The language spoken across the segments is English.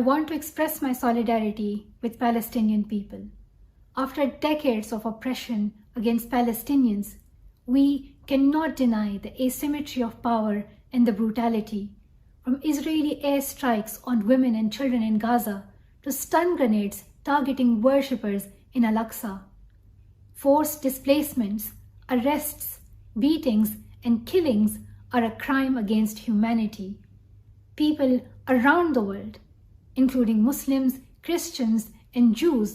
want to express my solidarity with Palestinian people. After decades of oppression against Palestinians, we cannot deny the asymmetry of power and the brutality, from Israeli airstrikes on women and children in Gaza to stun grenades targeting worshippers in Al-Aqsa. Forced displacements, arrests, beatings, and killings are a crime against humanity. People around the world, including Muslims, Christians, and Jews,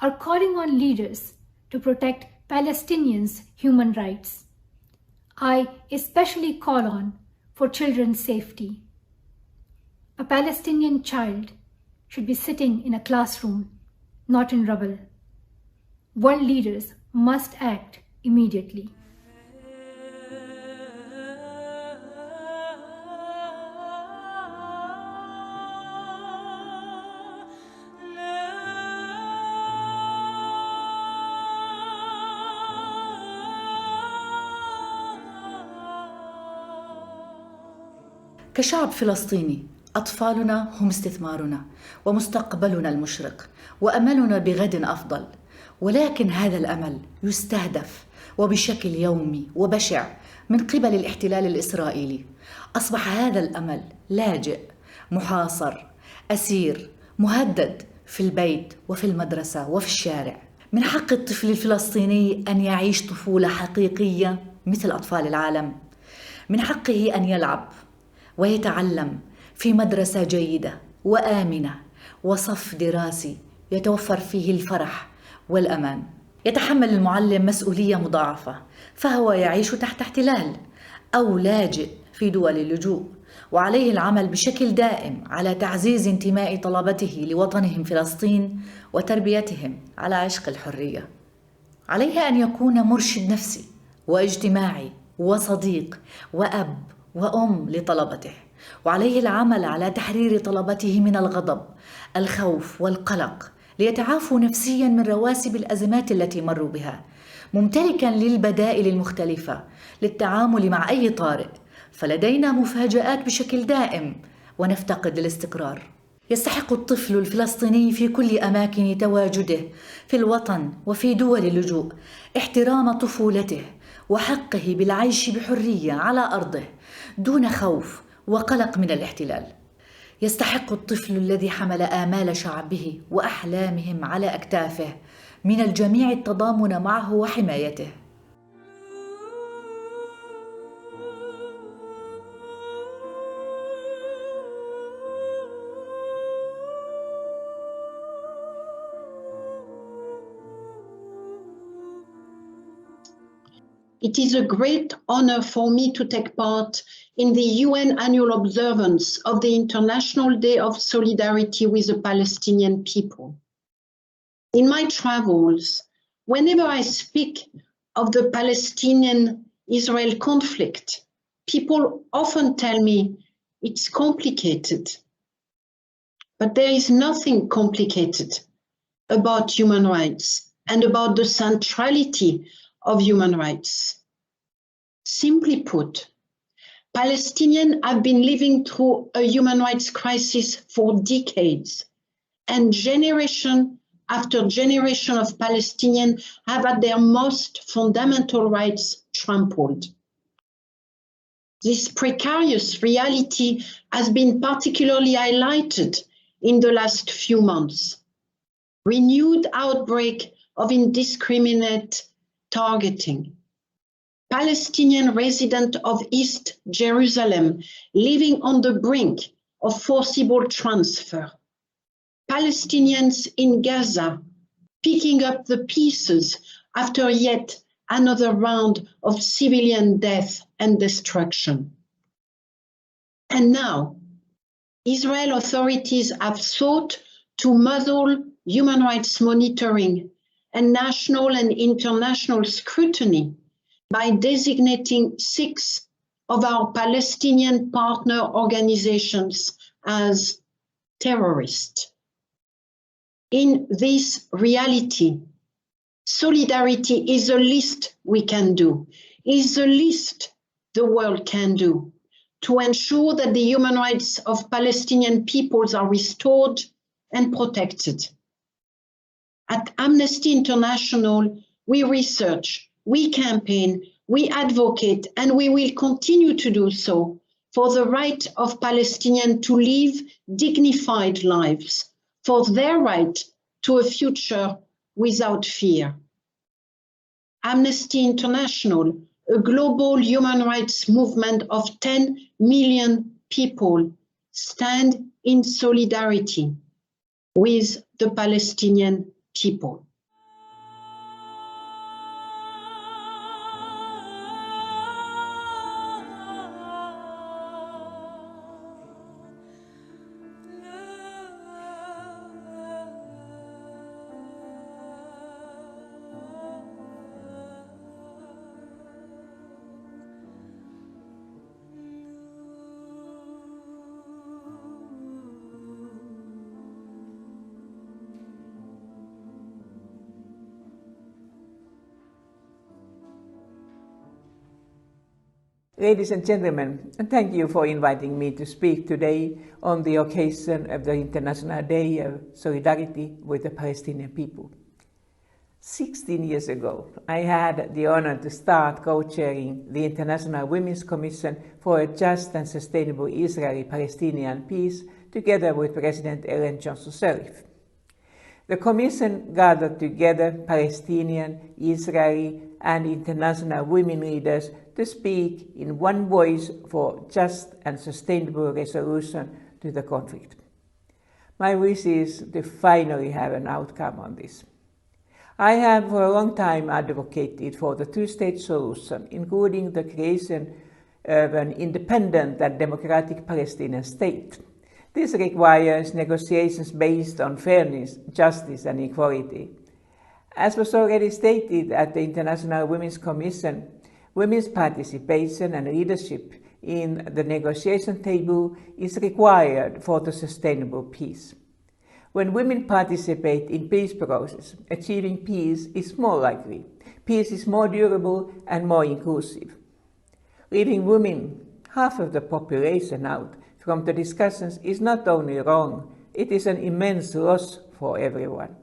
are calling on leaders to protect Palestinians' human rights. I especially call on for children's safety. A Palestinian child should be sitting in a classroom, not in rubble. World leaders must act immediately. كشعب فلسطيني أطفالنا هم استثمارنا ومستقبلنا المشرق وأملنا بغد أفضل، ولكن هذا الأمل يستهدف وبشكل يومي وبشع من قبل الاحتلال الإسرائيلي. أصبح هذا الأمل لاجئ، محاصر، أسير، مهدد في البيت وفي المدرسة وفي الشارع. من حق الطفل الفلسطيني أن يعيش طفولة حقيقية مثل أطفال العالم. من حقه أن يلعب ويتعلم في مدرسة جيدة وآمنة وصف دراسي يتوفر فيه الفرح والأمان. يتحمل المعلم مسؤولية مضاعفة، فهو يعيش تحت احتلال أو لاجئ في دول اللجوء، وعليه العمل بشكل دائم على تعزيز انتماء طلبته لوطنهم فلسطين وتربيتهم على عشق الحرية. عليه أن يكون مرشد نفسي واجتماعي وصديق وأب وأم لطلبته، وعليه العمل على تحرير طلبته من الغضب، الخوف والقلق، ليتعافوا نفسياً من رواسب الأزمات التي مروا بها، ممتلكاً للبدائل المختلفة للتعامل مع أي طارئ، فلدينا مفاجآت بشكل دائم ونفتقد الاستقرار. يستحق الطفل الفلسطيني في كل أماكن تواجده في الوطن وفي دول اللجوء احترام طفولته وحقه بالعيش بحرية على أرضه دون خوف وقلق من الاحتلال. يستحق الطفل الذي حمل آمال شعبه وأحلامهم على أكتافه من الجميع التضامن معه وحمايته. It is a great honor for me to take part in the UN annual observance of the International Day of Solidarity with the Palestinian people. In my travels, whenever I speak of the Palestinian-Israel conflict, people often tell me it's complicated. But there is nothing complicated about human rights and about the centrality of human rights. Simply put, Palestinians have been living through a human rights crisis for decades, and generation after generation of Palestinians have had their most fundamental rights trampled. This precarious reality has been particularly highlighted in the last few months. Renewed outbreak of indiscriminate targeting. Palestinian residents of East Jerusalem living on the brink of forcible transfer. Palestinians in Gaza picking up the pieces after yet another round of civilian death and destruction. And now, Israel authorities have sought to muzzle human rights monitoring and national and international scrutiny by designating 6 of our Palestinian partner organizations as terrorists. In this reality, solidarity is the least we can do, is the least the world can do to ensure that the human rights of Palestinian peoples are restored and protected. At Amnesty International, we research, we campaign, we advocate, and we will continue to do so for the right of Palestinians to live dignified lives, for their right to a future without fear. Amnesty International, a global human rights movement of 10 million people, stand in solidarity with the Palestinian people. Ladies and gentlemen, thank you for inviting me to speak today on the occasion of the International Day of Solidarity with the Palestinian people. 16 years ago, I had the honor to start co-chairing the International Women's Commission for a Just and Sustainable Israeli-Palestinian Peace together with President Ellen Johnson Sirleaf. The Commission gathered together Palestinian, Israeli, and international women leaders to speak in one voice for just and sustainable resolution to the conflict. My wish is to finally have an outcome on this. I have for a long time advocated for the two-state solution, including the creation of an independent and democratic Palestinian state. This requires negotiations based on fairness, justice, and equality. As was already stated at the International Women's Commission, women's participation and leadership in the negotiation table is required for the sustainable peace. When women participate in peace process, achieving peace is more likely. Peace is more durable and more inclusive. Leaving women, half of the population, out from the discussions is not only wrong, it is an immense loss for everyone.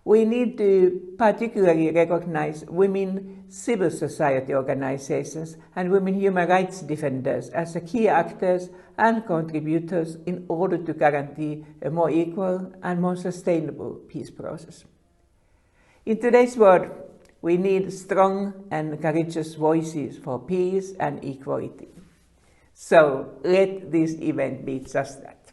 We need to particularly recognize women civil society organizations and women human rights defenders as the key actors and contributors in order to guarantee a more equal and more sustainable peace process. In today's world, we need strong and courageous voices for peace and equality. So let this event be just that.